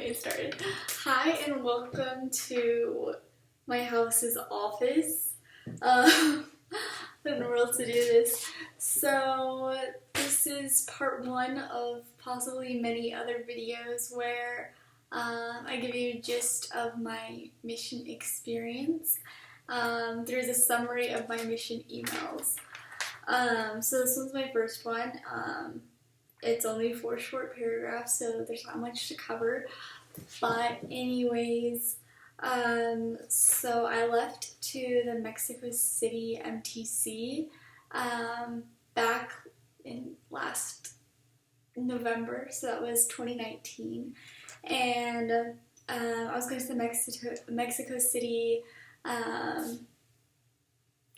get started. Hi and welcome to my house's office. I don't know where else to do this. So this is part one of possibly many other videos where I give you a gist of my mission experience. There's a summary of my mission emails. So this one's my first one. It's only 4 short paragraphs, so there's not much to cover. But anyways, so I left to the Mexico City MTC back in last November, so that was 2019. And I was going to the Mexico City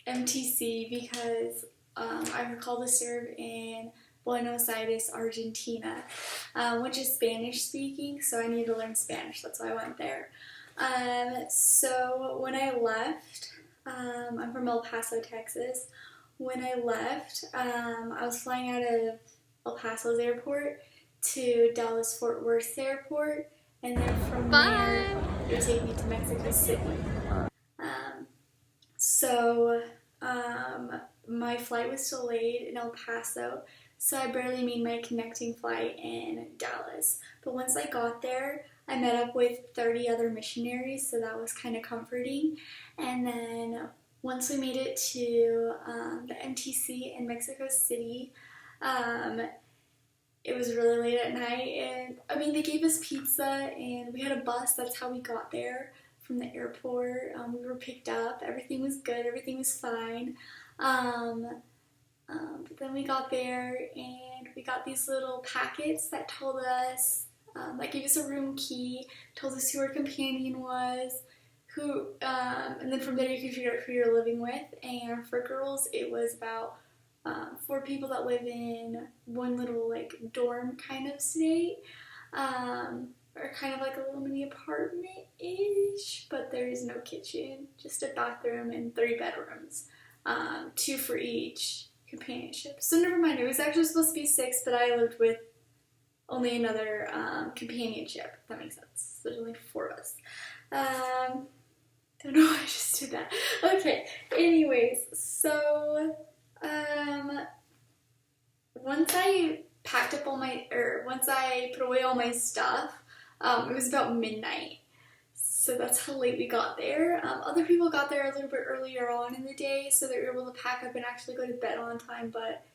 MTC because I was called to serve in Buenos Aires, Argentina, which is Spanish speaking, so I need to learn Spanish. That's why I went there. So when I left, I'm from El Paso, Texas. When I left, I was flying out of El Paso's airport to Dallas Fort Worth airport, and then from there it would take me to Mexico City. My flight was delayed in El Paso, so I barely made my connecting flight in Dallas. But once I got there, I met up with 30 other missionaries, so that was kind of comforting. And then once we made it to the MTC in Mexico City, it was really late at night, and they gave us pizza, and we had a bus. That's how we got there from the airport. We were picked up. Everything was good. Everything was fine. But then we got there, and we got these little packets that told us, that gave us a room key, told us who our companion was, and then from there you could figure out who you're living with. And for girls, it was about 4 people that live in one little dorm kind of state, or kind of like a little mini apartment-ish, but there is no kitchen, just a bathroom and 3 bedrooms, 2 for each companionship. So never mind, it was actually supposed to be 6, but I lived with only another companionship, if that makes sense. There's only 4 of us. Don't know why I just did that. Okay, anyways, so once I packed up once I put away all my stuff, it was about midnight. So that's how late we got there. Other people got there a little bit earlier on in the day, so they were able to pack up and actually go to bed on time, but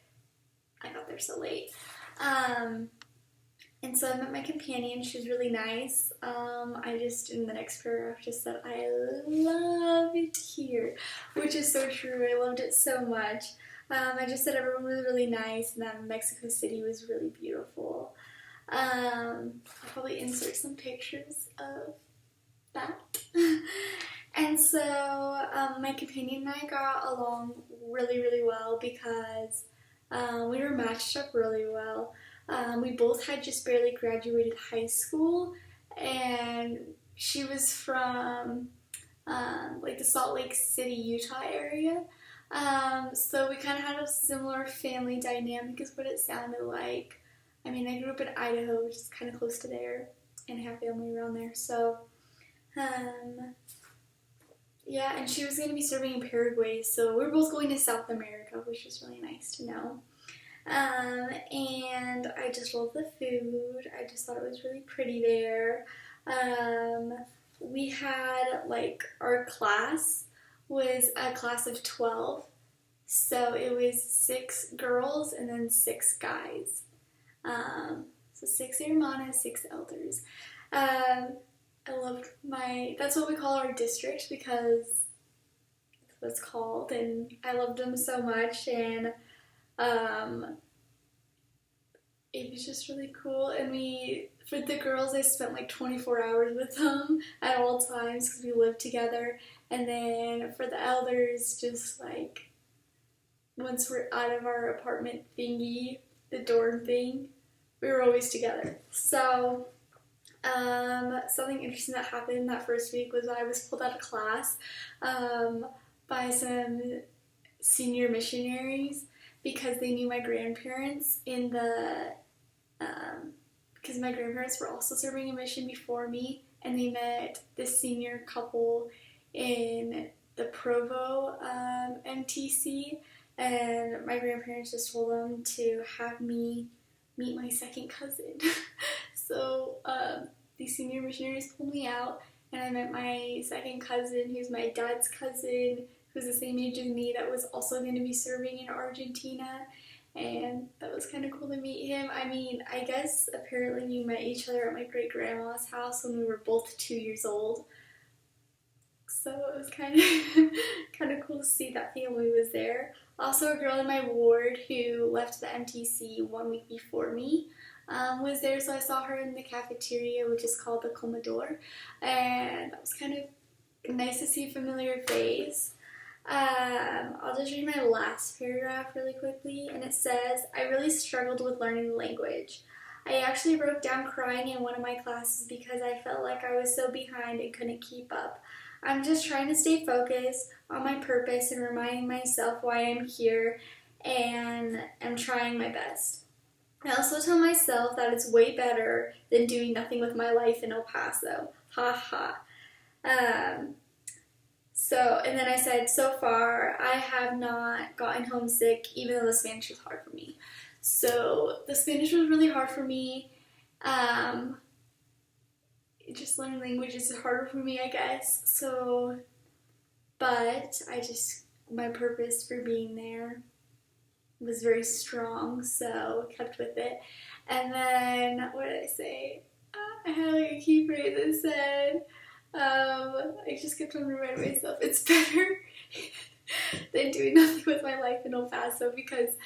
I got there so late. And so I met my companion. She was really nice. I just, in the next paragraph, just said, I love it here, which is so true. I loved it so much. I just said everyone was really nice, and that Mexico City was really beautiful. I'll probably insert some pictures of that. And so my companion and I got along really, really well because we were matched up really well. We both had just barely graduated high school, and she was from the Salt Lake City, Utah area. So we kind of had a similar family dynamic is what it sounded like. I grew up in Idaho, which is kind of close to there, and I have family around there, so yeah, and she was going to be serving in Paraguay, so we were both going to South America, which was really nice to know. And I just love the food. I just thought it was really pretty there. We had, our class was a class of 12, so it was 6 girls and then 6 guys. So 6 hermanas, 6 elders. I loved that's what we call our district because that's what it's called, and I loved them so much, and it was just really cool. And for the girls, I spent 24 hours with them at all times because we lived together, and then for the elders, just once we're out of our apartment thingy, the dorm thing, we were always together. So something interesting that happened that first week was I was pulled out of class by some senior missionaries because they knew my grandparents in the because my grandparents were also serving a mission before me, and they met this senior couple in the Provo MTC, and my grandparents just told them to have me meet my second cousin. So these senior missionaries pulled me out, and I met my second cousin, who's my dad's cousin, who's the same age as me, that was also going to be serving in Argentina. And that was kind of cool to meet him. I mean, I guess apparently we met each other at my great-grandma's house when we were both 2 years old. So it was kind of cool to see that family was there. Also, a girl in my ward who left the MTC 1 week before me was there, so I saw her in the cafeteria, which is called the Comedor, and that was kind of nice to see a familiar face. I'll just read my last paragraph really quickly, and it says, I really struggled with learning the language. I actually broke down crying in one of my classes because I felt like I was so behind and couldn't keep up. I'm just trying to stay focused on my purpose and reminding myself why I'm here, and I'm trying my best. I also tell myself that it's way better than doing nothing with my life in El Paso. Ha ha. And then I said, so far, I have not gotten homesick, even though the Spanish was hard for me. So the Spanish was really hard for me. Just learning languages is harder for me, I guess. So, but my purpose for being there was very strong, so kept with it. And then, what did I say? I had like a key phrase that said, I just kept on reminding myself, it's better than doing nothing with my life in El Paso, because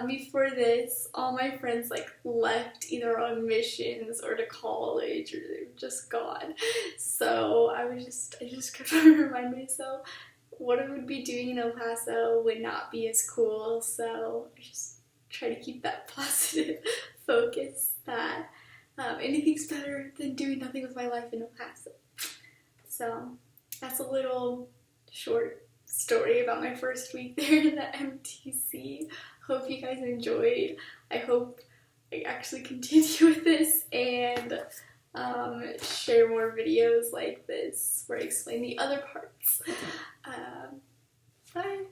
before this, all my friends like left either on missions or to college, or they were just gone. So I just kept on reminding myself what I would be doing in El Paso would not be as cool. So I just try to keep that positive focus that anything's better than doing nothing with my life in El Paso. So that's a little short story about my first week there in the MTC. Hope you guys enjoyed. I hope I actually continue with this and share more videos like this where I explain the other parts. Bye!